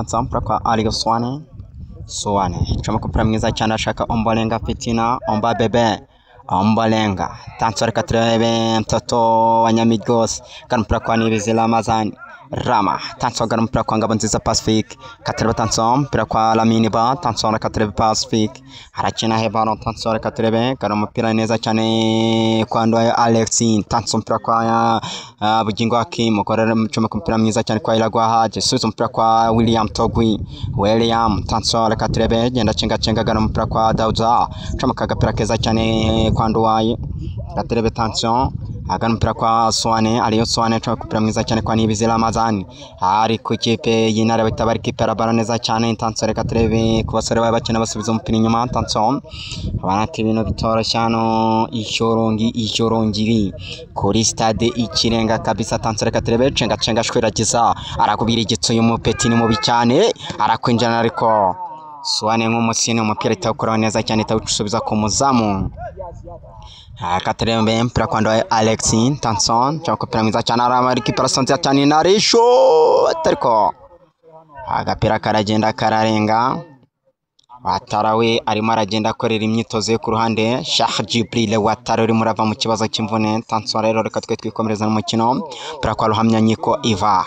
Sampra kwa Aliyo Swane chama kupra mwiza cyane ashaka Ombolenga Fitina Omba Bebe Ombolenga tansore katrebe mtoto wa Nyamigos kanupra kwa Nibizila Mazani Rama tanso garumpra kwa Ngabonziza Pacific katrebe tansom pra kwa Lamini ba tansore katrebe Pacific harakina hebano tansore katrebe garumupira neza cyane kwa Ndwayo Alexine tansom pra kwa Bugingo Hakim korera chama kupra mwiza cyane kwa Iragwa Haje suzumpra kwa William Togwi William tansore katrebe genda cenga garumpra kwa Dauza chama kagapira keza cyane kwa Ndwayo katrebe tansom agampira kwa Swane Aliyo Swane chama kupira mwiza cyane kwa Nibizila Mazani ari ku kipe y'intara bitabari kipera baraneza cyane tansore katrebe ku basore babakina basubiza umupira inyuma tansom abanati ibintu bitoroshyano ishorongi kuri stade ikirenga kabisa tansore katrebe cenga shwiragiza arakubira igitso y'umupeti ni mubi cyane arakwinjana ariko Swane nk'umusini umupira itakora neza cyane tawusubiza ku muzamu katrebe mpira kwa Ndwayo Alexine Tanson chako pira mwiza cyane aramari recuperation cyane narisho atariko agapira karagenda kararenga Watarawe arimo aragenda akorera imyitozo yo ku ruhande Sheikh Jibril Watara uri murava mu kibazo cy'imvune Tanson rero reka twikomereza n'umukino pira kwa Ruhamyanyiko Iva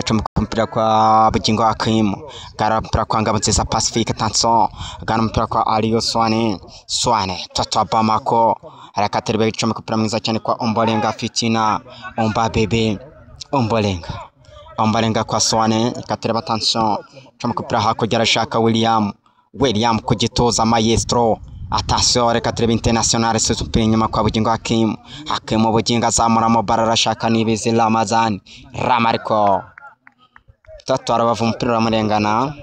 chama mpira kwa Bugingo Hakim garapira kwa Ngabonziza Pacific Tanson garapira kwa Aliyo Swane Toto Bamako arakaterebe chama kupira mwiza cyane kwa Ombolenga Fitina Omba Bebe Ombolenga kwa Swane ikatereba Tanson chama kupira hakurya arashaka William kugitoza maestro attention reka turebe international superi nyuma kwa Bugingo Hakim Bugingo azamura mo bara arashaka Nibizila Mazani Ramariko Toto arabavu umupira uramurengana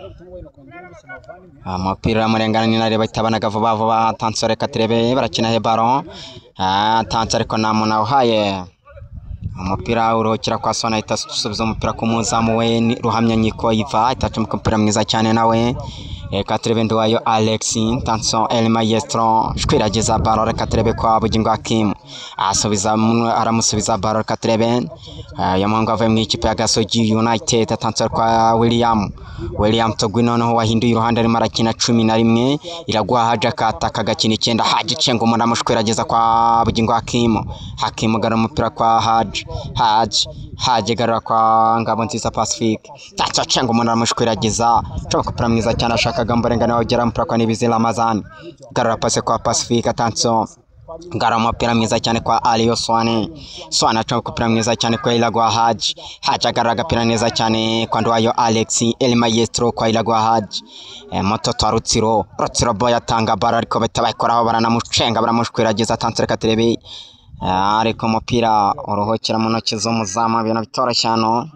umupira uramurengana ni nareba itabanaga vuba Tanson reka turebe barakina he ballon Tanson ariko namuna uhaye umupira urokira kwa Swana itasubiza umupira ku muzamu we Ruhamyanyiko Iva itacuma umupira mwiza cyane nawe katrebe Ndwayo Alexine Tanson El Maestro shwiragiza ballon katrebe kwa Bugingo Hakim aramusubiza ballon katrebe yamango ave mu ikipe ya Gasogi United Tanson kwa William Togwi noneho wahinduye iruhande arimo arakina 11 Iragwa Haje akataka gakina 9 Haje cenga umuntu amushwiragiza kwa Bugingo Hakim gara umupira kwa Haje gara kwa Ngabonziza Pacific Tanson cenga umuntu amushwiragiza cyo kupira mwiza cyane ashaka Gambolenga nawe gera mpira kwa Nibizila Mazani gara passe kwa Pacific Tanson gara umupira mwiza cyane kwa Aliyo Swane acha kupira mwiza cyane kwa Iragwa Haje gara agapira neza cyane kwa Ndwayo Alexi El Maestro kwa Iragwa Haje Mototo Rutsiro boy atanga bara ariko batabayikoraho baranamucenga baramushwiragiza Tanson katrebe ariko umupira uruhokera mu ntoki zo muzama ibintu bitoroshyano